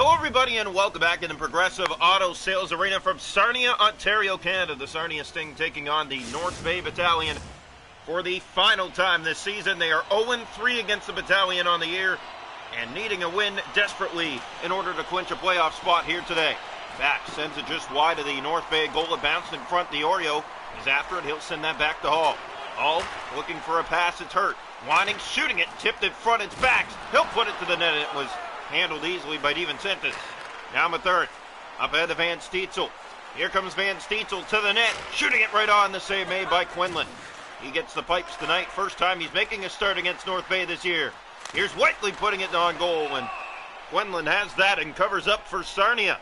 Hello everybody and welcome back in the Progressive Auto Sales Arena from Sarnia, Ontario, Canada. The Sarnia Sting taking on the North Bay Battalion for the final time this season. They are 0-3 against the Battalion on the year and needing a win desperately in order to clinch a playoff spot here today. Back sends it just wide of the North Bay goal. It bounced in front. Diorio is after it. He'll send that back to Hall. Hall looking for a pass. It's hurt. Winding, shooting it. Tipped in front. It's Backs. He'll put it to the net. It was handled easily by Steven. Now Mathern. Up ahead of Van Steetzel. Here comes Van Steetzel to the net. Shooting it right on. The save made by Quinlan. He gets the pipes tonight. First time he's making a start against North Bay this year. Here's Whiteley putting it on goal, and Quinlan has that and covers up for Sarnia.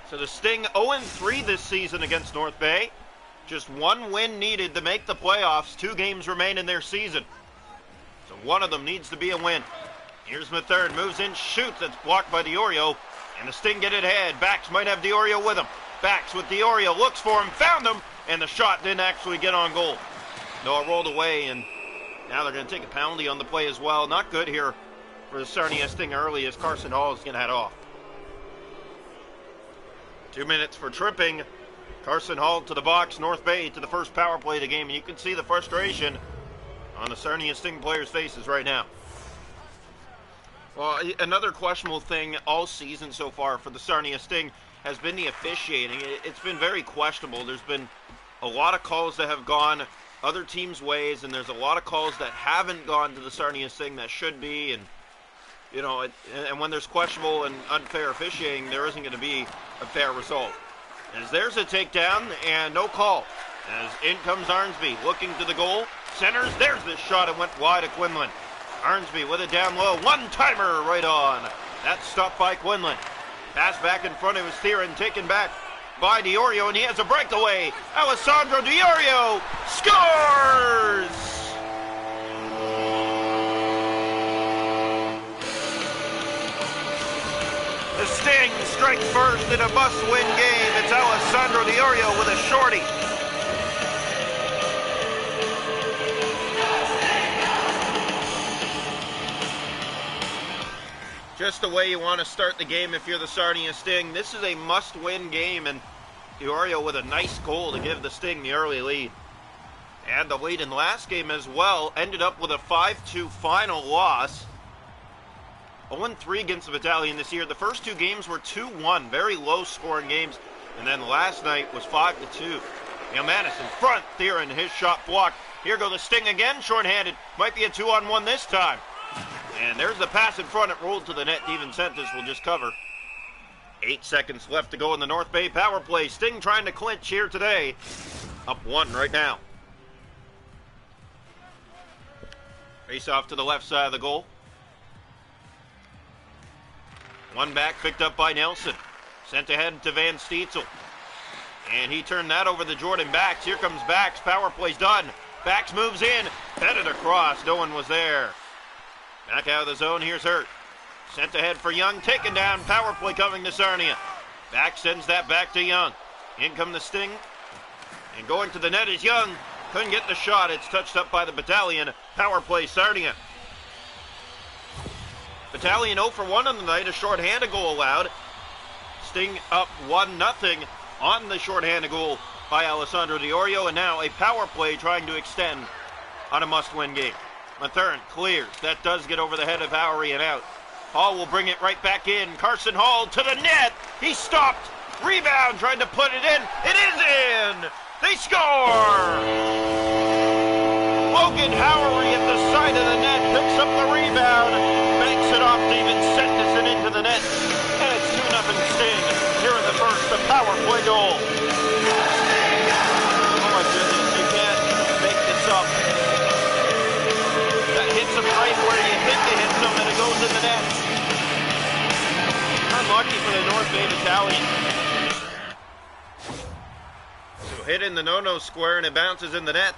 So the Sting 0-3 this season against North Bay. Just one win needed to make the playoffs. 2 games remain in their season. So one of them needs to be a win. Here's Mathern, moves in, shoots. It's blocked by Diorio, and the Sting get it ahead. Backs might have Diorio with him. Backs with Diorio, looks for him, found him, and the shot didn't actually get on goal. No, it rolled away, and now they're going to take a penalty on the play as well. Not good here for the Sarnia Sting early as Carson Hall is going to head off. 2 minutes for tripping. Carson Hall to the box, North Bay to the first power play of the game, and you can see the frustration on the Sarnia Sting players' faces right now. Well, another questionable thing all season so far for the Sarnia Sting has been the officiating. It's been very questionable. There's been a lot of calls that have gone other teams' ways, and there's a lot of calls that haven't gone to the Sarnia Sting that should be. And, you know, and when there's questionable and unfair officiating, there isn't going to be a fair result. As there's a takedown and no call. As in comes Arnsby looking to the goal. Centers, there's the shot. It went wide of Quinlan. Arnsby with it down low. One-timer right on. That's stopped by Quinlan. Pass back in front of his Theron, taken back by Diorio, and he has a breakaway. Alessandro Diorio scores! The Sting strike first in a must-win game. It's Alessandro Diorio with a shorty. Just the way you want to start the game if you're the Sarnia Sting. This is a must-win game, and Diorio with a nice goal to give the Sting the early lead. And the lead in the last game as well ended up with a 5-2 final loss. 0-3 against the Battalion this year. The first 2 games were 2-1, very low-scoring games, and then last night was 5-2. Yamanis in front, Theron, his shot blocked. Here go the Sting again, short-handed. Might be a 2-on-1 this time. And there's the pass in front. It rolled to the net. Steven will just cover. 8 seconds left to go in the North Bay power play. Sting trying to clinch here today. Up 1 right now. Face off to the left side of the goal. One back picked up by Nelson. Sent ahead to Van Steetzel. And he turned that over to Jordan Backs. Here comes Backs. Power play's done. Backs moves in. Headed across. No one was there. Back out of the zone, here's Hurt. Sent ahead for Young, taken down, power play coming to Sarnia. Back sends that back to Young. In come the Sting. And going to the net is Young. Couldn't get the shot, it's touched up by the Battalion. Power play Sarnia. Battalion 0 for 1 on the night, a shorthanded goal allowed. Sting up 1-0 on the shorthanded goal by Alessandro Diorio. And now a power play trying to extend on a must-win game. Mathern clears. That does get over the head of Howery and out. Hall will bring it right back in. Carson Hall to the net. He stopped. Rebound, trying to put it in. It is in. They score. Logan Howery at the side of the net picks up the rebound. Banks it off Steven into the net. And it's 2-0 Sting. Here in the first, the power play goal. Oh my goodness, you can't make this up. Hits him right where you think it hits him, and it goes in the net. Unlucky for the North Bay Battalion. So hit in the no-no square, and it bounces in the net.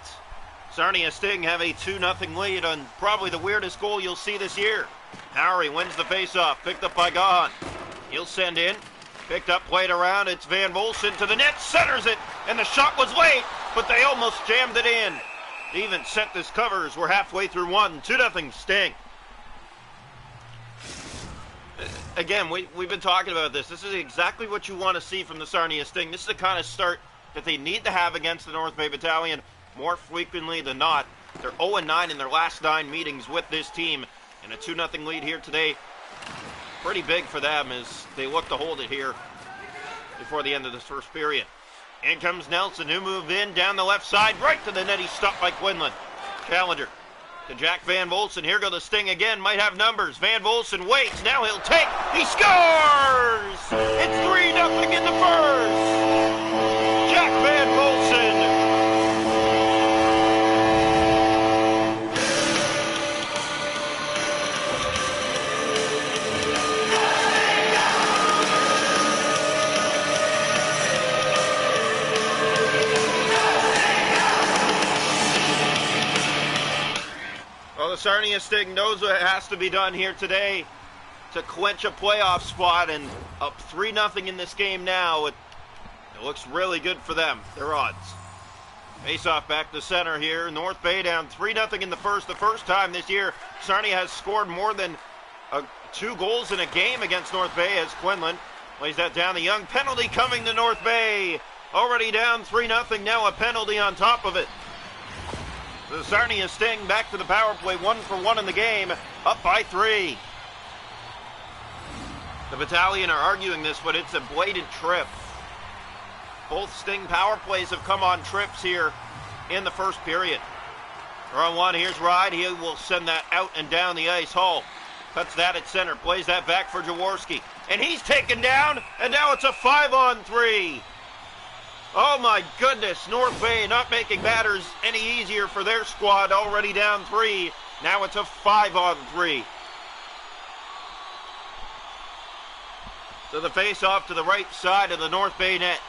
Sarnia Sting have a 2-0 lead on probably the weirdest goal you'll see this year. Howery wins the face-off, picked up by Gahan. He'll send in, picked up, played around. It's Van Bolsen to the net, centers it, and the shot was late, but they almost jammed it in. Even sent this covers. We're halfway through 1. 2-0 Sting. again, we've been talking about this. This is exactly what you want to see from the Sarnia Sting. This is the kind of start that they need to have against the North Bay Battalion more frequently than not. They're 0-9 in their last 9 meetings with this team, and a 2-0 lead here today. Pretty big for them as they look to hold it here before the end of this first period. In comes Nelson, who moved in down the left side, right to the net. He's stopped by Quinlan. Challenger to Jack Van Volsen. Here go the Sting again. Might have numbers. Van Volsen waits. Now he'll take. He scores! It's 3-0 in the first. Jack Van Volsen. Well, the Sarnia Sting knows what has to be done here today to clinch a playoff spot, and up 3-0 in this game now. It looks really good for them, their odds. Face-off back to center here. North Bay down 3-0 in the first time this year Sarnia has scored more than 2 goals in a game against North Bay as Quinlan lays that down. The Young penalty coming to North Bay. Already down 3-0, now a penalty on top of it. The Sarnia Sting back to the power play, 1-for-1 in the game, up by 3. The Battalion are arguing this, but it's a blatant trip. Both Sting power plays have come on trips here in the first period. They're on one, here's Ride. He will send that out and down the ice. Hall cuts that at center, plays that back for Jaworski. And he's taken down, and now it's a 5-on-3. Oh my goodness, North Bay not making matters any easier for their squad, already down 3. Now it's a 5-on-3. So the face-off to the right side of the North Bay net.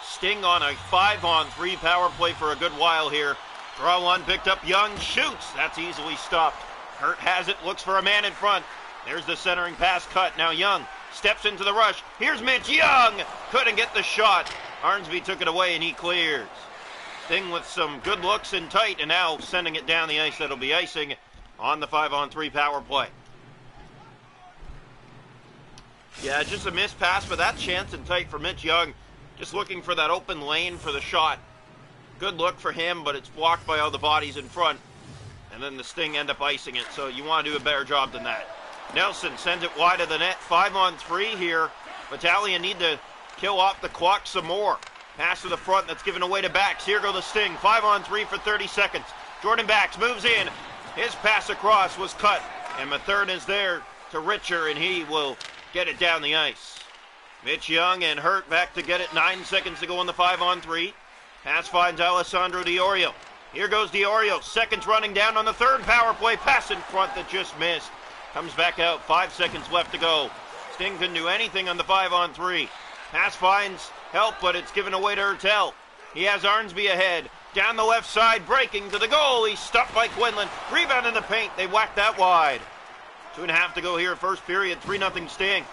Sting on a 5-on-3 power play for a good while here. Draw one, picked up Young, shoots. That's easily stopped. Hurt has it, looks for a man in front. There's the centering pass cut. Now Young steps into the rush. Here's Mitch Young. Couldn't get the shot. Arnsby took it away and he clears. Sting with some good looks in tight, and now sending it down the ice. That'll be icing on the 5-on-3 power play. Yeah, just a missed pass, but that chance in tight for Mitch Young. Just looking for that open lane for the shot. Good look for him, but it's blocked by all the bodies in front. And then the Sting end up icing it, so you want to do a better job than that. Nelson sends it wide of the net. 5-on-3 here. Battalion need to kill off the clock some more. Pass to the front, that's given away to Bax. Here go the Sting. 5-on-3 for 30 seconds. Jordan Bax moves in. His pass across was cut. And Mathern is there to Richer, and he will get it down the ice. Mitch Young and Hurt back to get it. 9 seconds to go on the 5-on-3. Pass finds Alessandro Diorio. Here goes Diorio. Seconds running down on the third power play. Pass in front that just missed. Comes back out. 5 seconds left to go. Sting couldn't do anything on the 5-on-3. Pass finds help, but it's given away to Hertel. He has Arnsby ahead. Down the left side, breaking to the goal. He's stopped by Quinlan. Rebound in the paint. They whacked that wide. 2.5 to go here, first period. 3-0 Sting.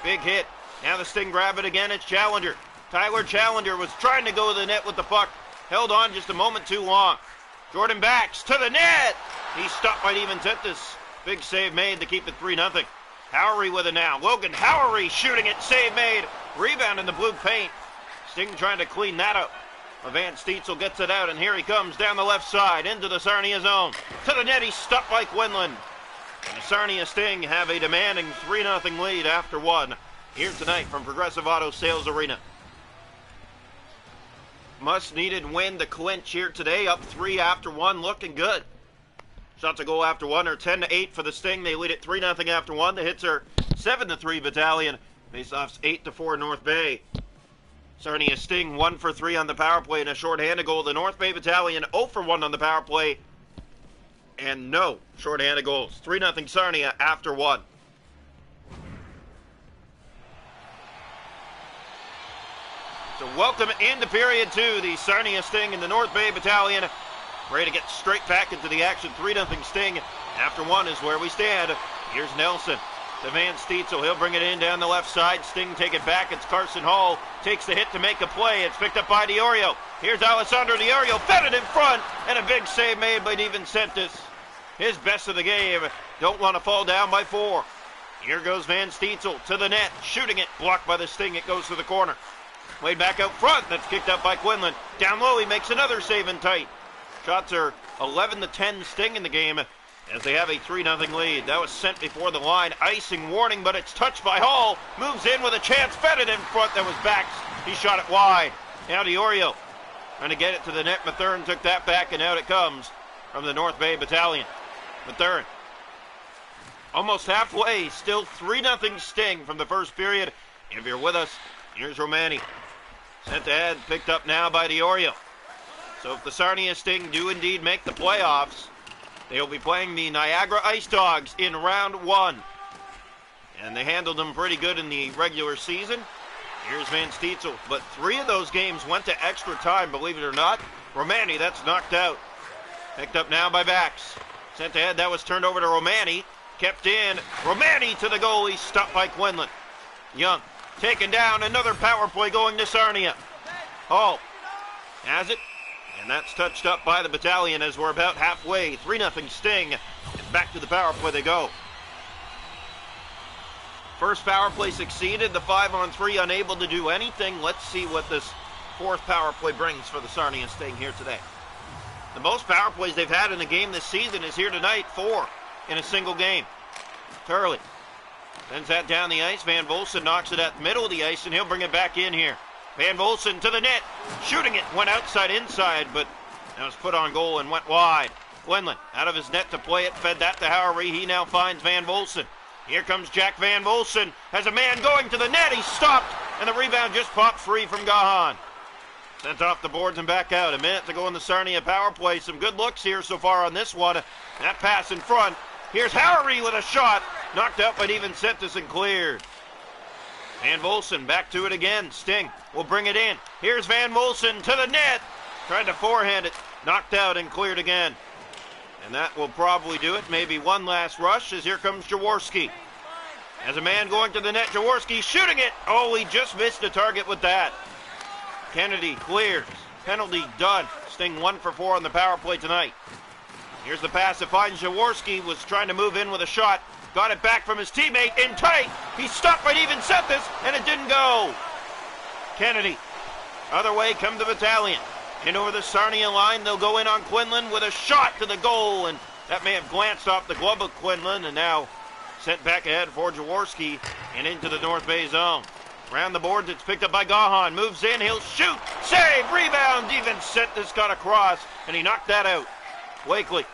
Big hit. Now the Sting grab it again. It's Challenger. Tyler Challenger was trying to go to the net with the puck. Held on just a moment too long. Jordan Bax to the net. He's stopped by Evan Tentis. Big save made to keep it 3-0. Howery with it now. Logan Howery shooting it. Save made. Rebound in the blue paint. Sting trying to clean that up. Van Stietzel gets it out, and here he comes down the left side into the Sarnia zone. To the net, he's stopped by Quinlan. And the Sarnia Sting have a demanding 3-0 lead after 1 here tonight from Progressive Auto Sales Arena. Much needed win to clinch here today, up 3 after 1, looking good. Shots to goal after 1 are 10-8 for the Sting. They lead it 3-0 after 1. The hits are 7-3 Battalion. Faceoffs 8-4 North Bay. Sarnia Sting 1-for-3 on the power play and a shorthanded goal. The North Bay Battalion 0-for-1 on the power play and no shorthanded goals. 3-0 Sarnia after 1. So welcome into period 2. The Sarnia Sting and the North Bay Battalion ready to get straight back into the action. 3-0 Sting after 1 is where we stand. Here's Nelson to Van Stietzel. He'll bring it in down the left side. Sting take it back. It's Carson Hall. Takes the hit to make a play. It's picked up by Diorio. Here's Alessandro Diorio. Fed it in front. And a big save made by Evan Sentis. His best of the game. Don't want to fall down by 4. Here goes Van Stietzel to the net, shooting it, blocked by the Sting. It goes to the corner. Played back out front. That's kicked out by Quinlan. Down low, he makes another save in tight. Shots are 11-10 Sting in the game as they have a 3-0 lead. That was sent before the line. Icing warning, but it's touched by Hall. Moves in with a chance. Fed it in front. That was Bax. He shot it wide. Now Diorio trying to get it to the net. Mathern took that back, and out it comes from the North Bay Battalion. Mathern almost halfway. Still 3-0 Sting from the first period. If you're with us, here's Romani. Sent ahead, picked up now by Diorio. So if the Sarnia Sting do indeed make the playoffs, they'll be playing the Niagara Ice Dogs in round 1. And they handled them pretty good in the regular season. Here's Van Stietzel. But 3 of those games went to extra time, believe it or not. Romani, that's knocked out. Picked up now by Bax. Sent ahead, that was turned over to Romani. Kept in. Romani to the goalie, stopped by Quinlan. Young, taken down. Another power play going to Sarnia. Hall has it. And that's touched up by the Battalion as we're about halfway. 3-0 Sting. And back to the power play they go. First power play succeeded. The 5-on-3 unable to do anything. Let's see what this fourth power play brings for the Sarnia Sting here today. The most power plays they've had in a game this season is here tonight. 4 in a single game. Turley sends that down the ice. Van Volsen knocks it at the middle of the ice, and he'll bring it back in here. Van Volsen to the net, shooting it, went outside inside, but that was put on goal and went wide. Quinlan out of his net to play it, fed that to Howery. He now finds Van Volsen. Here comes Jack Van Volsen, has a man going to the net. He's stopped, and the rebound just popped free from Gahan. Sent off the boards and back out. A minute to go in the Sarnia power play. Some good looks here so far on this one. That pass in front. Here's Howery with a shot. Knocked out, but even sent this and cleared. Van Volsen back to it again. Sting will bring it in. Here's Van Volsen to the net. Tried to forehand it. Knocked out and cleared again. And that will probably do it. Maybe one last rush as here comes Jaworski. As a man going to the net, Jaworski shooting it. Oh, he just missed the target with that. Kennedy clears. Penalty done. Sting 1 for 4 on the power play tonight. Here's the pass that finds Jaworski. Was trying to move in with a shot. Got it back from his teammate in tight. He stopped but even set this, and it didn't go. Kennedy. Other way come the Battalion. In over the Sarnia line, they'll go in on Quinlan with a shot to the goal, and that may have glanced off the glove of Quinlan, and now sent back ahead for Jaworski and into the North Bay zone. Around the boards, it's picked up by Gahan. Moves in, he'll shoot. Save, rebound, even sent this got across, and he knocked that out. Wakely.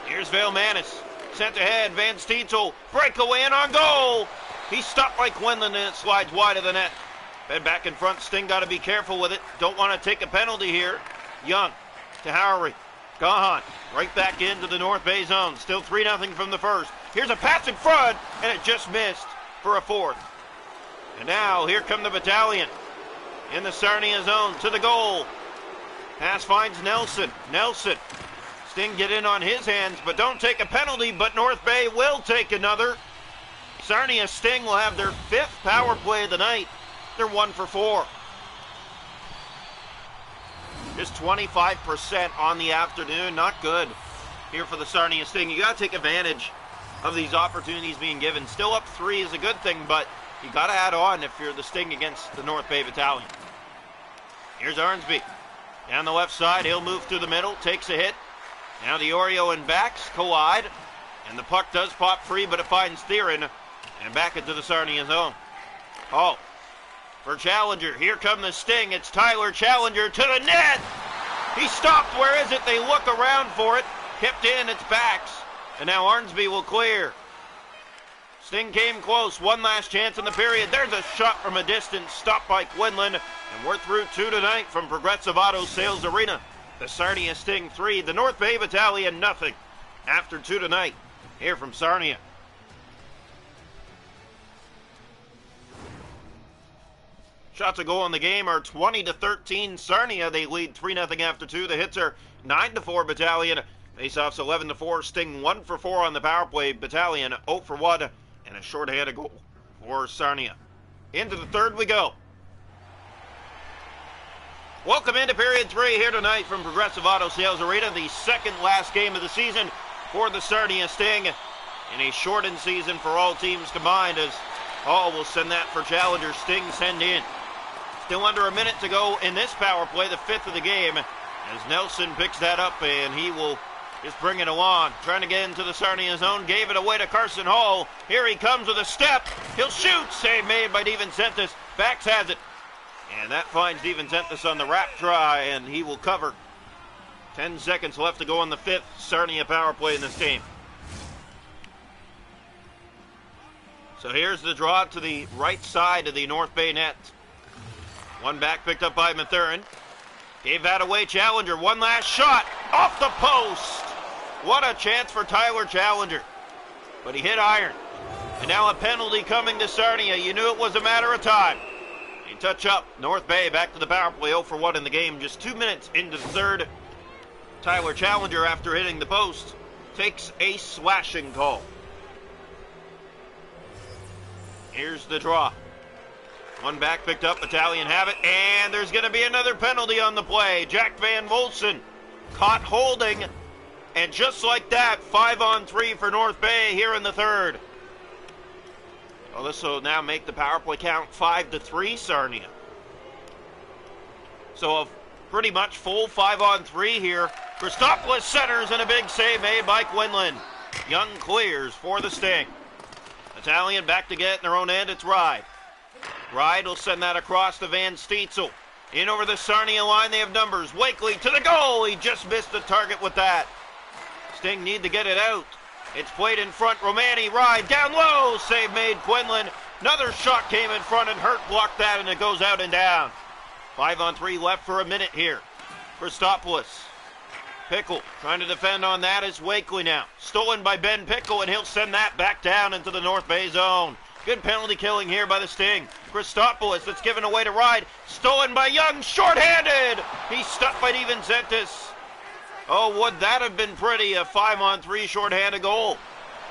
Here's Vailmanis. Sent ahead, Van Stietzel. Breakaway and on goal. He's stopped by Quinlan, and it slides wide of the net. Fed back in front. Sting got to be careful with it. Don't want to take a penalty here. Young to Howery. Gahan right back into the North Bay zone. Still 3-0 from the first. Here's a pass in front, and it just missed for a fourth. And now here come the Battalion in the Sarnia zone to the goal. Pass finds Nelson. Nelson. Sting get in on his hands, but don't take a penalty, but North Bay will take another. Sarnia Sting will have their 5th power play of the night. They're 1 for 4. Just 25% on the afternoon. Not good here for the Sarnia Sting. You got to take advantage of these opportunities being given. Still up 3 is a good thing, but you got to add on if you're the Sting against the North Bay Battalion. Here's Arnsby. Down the left side, he'll move through the middle, takes a hit. Now the Oreo and Bax collide, and the puck does pop free, but it finds Theron, and back into the Sarnia zone. Hall for Challenger. Here come the Sting. It's Tyler Challenger to the net. He stopped. Where is it? They look around for it. Kept in. It's Bax. And now Arnsby will clear. Sting came close. One last chance in the period. There's a shot from a distance. Stopped by Quinlan. And we're through 2 tonight from Progressive Auto Sales Arena. The Sarnia Sting 3. The North Bay Battalion nothing. After 2 tonight. Here from Sarnia. Shots a goal in the game are 20-13 Sarnia. They lead 3-0 after 2. The hits are 9-4 Battalion. Faceoffs 11-4. Sting 1 for 4 on the power play. Battalion 0 for 1 and a short-handed goal for Sarnia. Into the third we go. Welcome into period 3 here tonight from Progressive Auto Sales Arena. The second last game of the season for the Sarnia Sting. in a shortened season for all teams combined, as Hall will send that for challenger Sting send in. Still under a minute to go in this power play, the 5th of the game, as Nelson picks that up and he will just bring it along. Trying to get into the Sarnia zone, gave it away to Carson Hall. Here he comes with a step. He'll shoot. Save made by DeVincentis. Bax has it. And that finds DeVincentis on the wrap try, and he will cover. 10 seconds left to go on the 5th Sarnia power play in this game. So here's the draw to the right side of the North Bay net. One back picked up by Mathurin. Gave that away, Challenger. One last shot. Off the post. What a chance for Tyler Challenger. But he hit iron. And now a penalty coming to Sarnia. You knew it was a matter of time. A touch up. North Bay back to the power play. 0 for 1 in the game. Just 2 minutes into the third. Tyler Challenger, after hitting the post, takes a slashing call. Here's the draw. One back picked up, Battalion have it, and there's going to be another penalty on the play. Jack Van Volson caught holding, and just like that, 5-on-3 for North Bay here in the third. Well, this will now make the power play count 5-3 Sarnia. So a pretty much full 5-on-3 here. Christopoulos centers and a big save made by Quinlan. Young clears for the Sting. Battalion back to get it in their own end. It's Ride. Ride will send that across to Van Steitzel. In over the Sarnia line, they have numbers. Wakely to the goal. He just missed the target with that. Sting need to get it out. It's played in front. Romani, Ride, down low. Save made Quinlan. Another shot came in front and Hurt blocked that, and it goes out and down. 5-on-3 left for a minute here. Christopoulos. Pickle trying to defend on that is Wakely now. Stolen by Ben Pickle, and he'll send that back down into the North Bay zone. Good penalty killing here by the Sting. Christopoulos, that's given away to Ride. Stolen by Young, short-handed. He's stuck by DeVincentis. Oh, would that have been pretty, a 5-on-3 short-handed goal.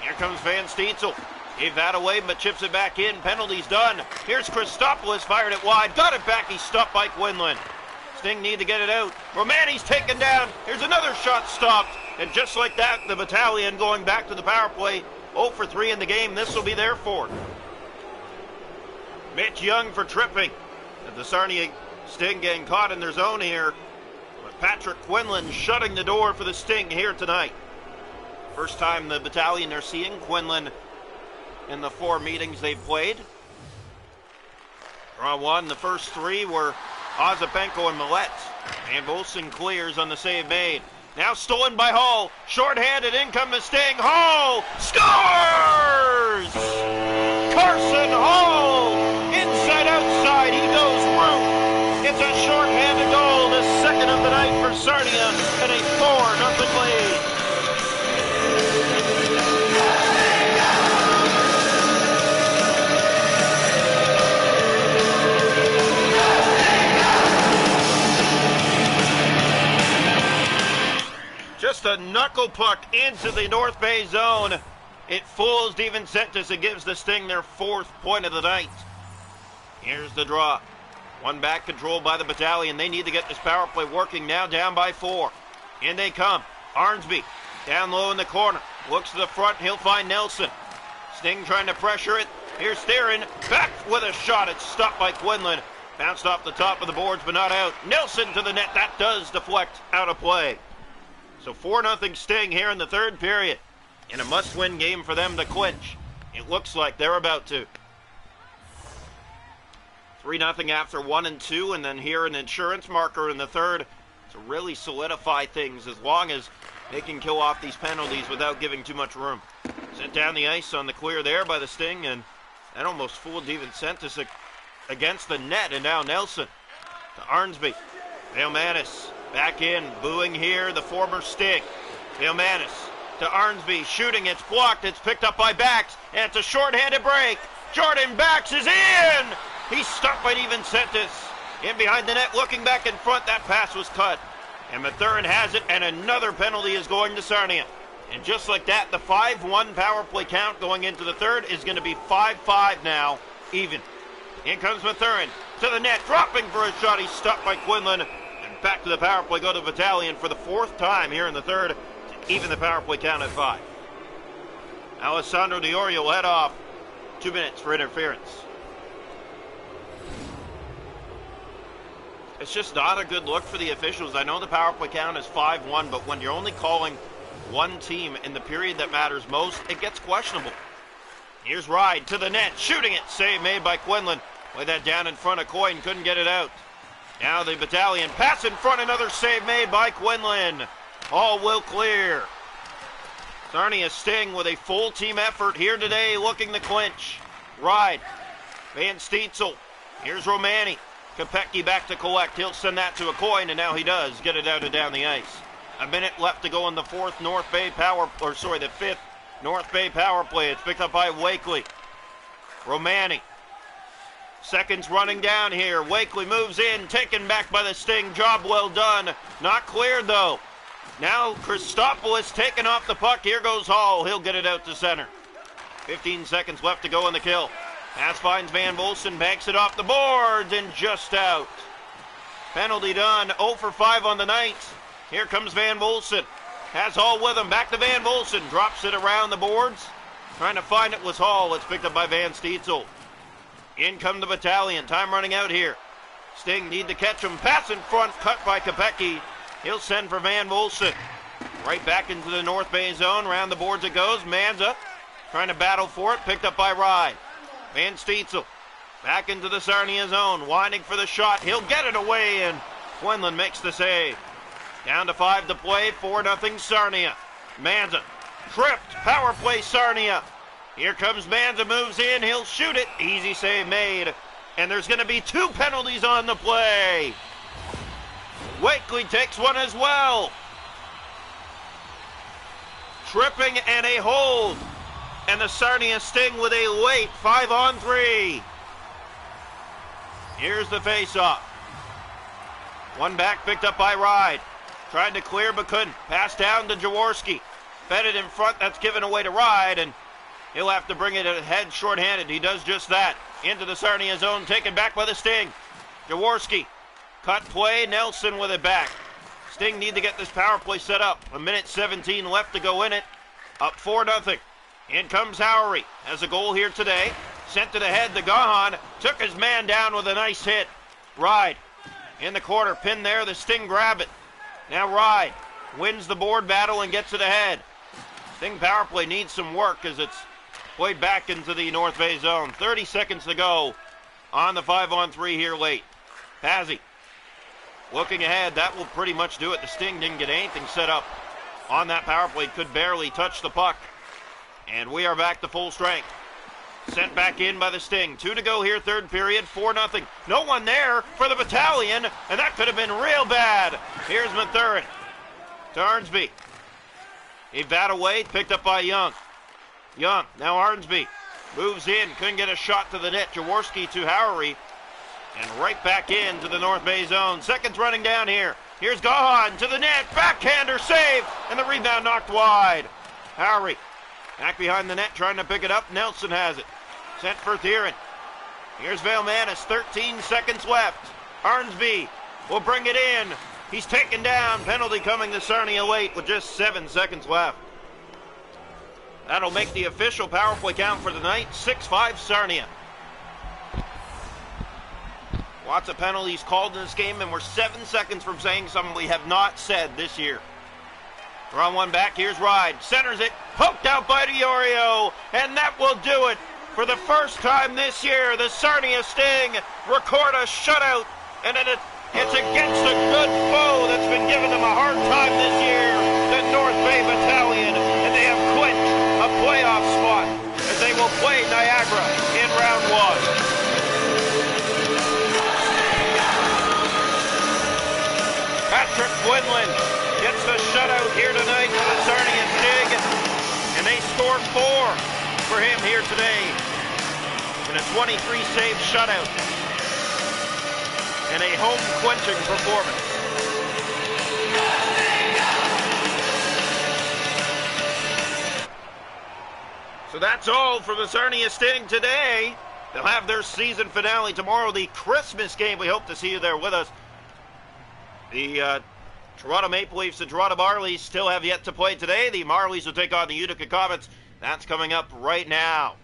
Here comes Van Steitzel. Gave that away, but chips it back in. Penalty's done. Here's Christopoulos, fired it wide. Got it back, he's stopped by Quinlan. Sting need to get it out. Romani's taken down. Here's another shot stopped. And just like that, the Battalion going back to the power play. 0 for 3 in the game. This will be their fourth. Mitch Young for tripping. The Sarnia Sting getting caught in their zone here. But Patrick Quinlan shutting the door for the Sting here tonight. First time the Battalion are seeing Quinlan in the 4 meetings they've played. Draw 1, the first 3 were Ozapenko and Millette. And Volson clears on the save made. Now stolen by Hall. Short-handed, in comes the Sting. Hall scores! Carson Hall! Inside, outside, he goes root. It's a short-handed goal, the second of the night for Sarnia, and a 4-0 lead. Just a knuckle puck into the North Bay zone. It fools DeVincentis. It gives the Sting their 4th point of the night. Here's the draw. One back controlled by the Battalion. They need to get this power play working now, down by 4. In they come. Arnsby down low in the corner. Looks to the front. He'll find Nelson. Sting trying to pressure it. Here's Theron. Back with a shot. It's stopped by Quinlan. Bounced off the top of the boards, but not out. Nelson to the net. That does deflect out of play. So 4-0 Sting here in the third period. In a must-win game for them to clinch. It looks like they're about to. 3-0 after 1 and 2, and then here an insurance marker in the third to really solidify things as long as they can kill off these penalties without giving too much room. Sent down the ice on the clear there by the Sting, and that almost fooled DeVincentis against the net, and now Nelson to Arnsby. Vailmanis back in, booing here, the former Sting. Vailmanis to Arnsby, shooting, it's blocked, it's picked up by Bax, and it's a short-handed break. Jordan Bax is in! He's stuck by DeVincentis. In behind the net, looking back in front, that pass was cut. And Mathurin has it, and another penalty is going to Sarnia. And just like that, the 5-1 power play count going into the third is going to be 5-5 now, even. In comes Mathurin to the net, dropping for a shot. He's stopped by Quinlan. And back to the power play, go to Battalion for the 4th time here in the third, to even the power play count at 5. Alessandro Diorio will head off. 2 minutes for interference. It's just not a good look for the officials. I know the power play count is 5-1, but when you're only calling one team in the period that matters most, it gets questionable. Here's Ride to the net, shooting it. Save made by Quinlan. Play that down in front of Coyne, couldn't get it out. Now the Battalion pass in front, another save made by Quinlan. All will clear. Sarnia Sting with a full team effort here today, looking to clinch. Ride. Van Steitzel. Here's Romani. Kopecky back to collect. He'll send that to a Coyne, and now he does get it out and down the ice. A minute left to go in the fifth North Bay power play. It's picked up by Wakely. Romani. Seconds running down here. Wakely moves in, taken back by the Sting. Job well done. Not cleared though. Now Christopoulos taking off the puck. Here goes Hall. He'll get it out to center. 15 seconds left to go in the kill. Pass finds Van Volsen, banks it off the boards and just out. Penalty done. 0 for 5 on the night. Here comes Van Volsen. Has Hall with him. Back to Van Volsen. Drops it around the boards. Trying to find it was Hall. It's picked up by Van Steitzel. In come the Battalion. Time running out here. Sting need to catch him. Pass in front. Cut by Kopecky. He'll send for Van Volsen. Right back into the North Bay zone. Around the boards it goes. Manza trying to battle for it. Picked up by Rye. Van Steitzel back into the Sarnia zone. Winding for the shot. He'll get it away, and Quinlan makes the save. Down to 5 to play. 4-0 Sarnia. Manza tripped. Power play Sarnia. Here comes Manza. Moves in. He'll shoot it. Easy save made. And there's going to be 2 penalties on the play. Wakely takes one as well. Tripping and a hold. And the Sarnia Sting with a late 5-on-3. Here's the face-off. One back picked up by Ride. Tried to clear but couldn't. Pass down to Jaworski. Fed it in front. That's given away to Ride, and he'll have to bring it ahead shorthanded. He does just that. Into the Sarnia zone. Taken back by the Sting. Jaworski. Cut play. Nelson with it back. Sting need to get this power play set up. 1:17 left to go in it. Up 4-0. In comes Howery. Has a goal here today. Sent to the head to Gahan. Took his man down with a nice hit. Ride. In the corner. Pin there. The Sting grab it. Now Ride. Wins the board battle and gets it ahead. Sting power play needs some work as it's played back into the North Bay zone. 30 seconds to go on the 5-on-3 here late. Pazzi. Looking ahead. That will pretty much do it. The Sting didn't get anything set up on that power play. Could barely touch the puck. And we are back to full strength. Sent back in by the Sting. 2 to go here, third period. 4-0. No one there for the Battalion, and that could have been real bad. Here's Mathurin to Arnsby. A bat away, picked up by Young. Young, now Arnsby. Moves in, couldn't get a shot to the net. Jaworski to Howery. And right back into the North Bay zone. Seconds running down here. Here's Gahan to the net. Backhander save, and the rebound knocked wide. Howery. Back behind the net, trying to pick it up. Nelson has it. Sent for Thieren. Here's Vailmanis. 13 seconds left. Arnsby will bring it in. He's taken down. Penalty coming to Sarnia late with just 7 seconds left. That'll make the official power play count for the night. 6-5 Sarnia. Lots of penalties called in this game, and we're 7 seconds from saying something we have not said this year. We're on one back. Here's Ride. Centers it. Poked out by Diorio. And that will do it. For the first time this year, the Sarnia Sting record a shutout. And it's against a good foe that's been giving them a hard time this year, the North Bay Battalion. And they have clinched a playoff spot as they will play Niagara in round 1. Patrick Quinlan gets the shutout here tonight for the Sarnia Sting, and they score 4 for him here today in a 23-save shutout and a home-clinching performance. So that's all for the Sarnia Sting today. They'll have their season finale tomorrow, the Christmas game. We hope to see you there with us. The Toronto Maple Leafs and Toronto Marlies still have yet to play today. The Marlies will take on the Utica Comets That's coming up right now.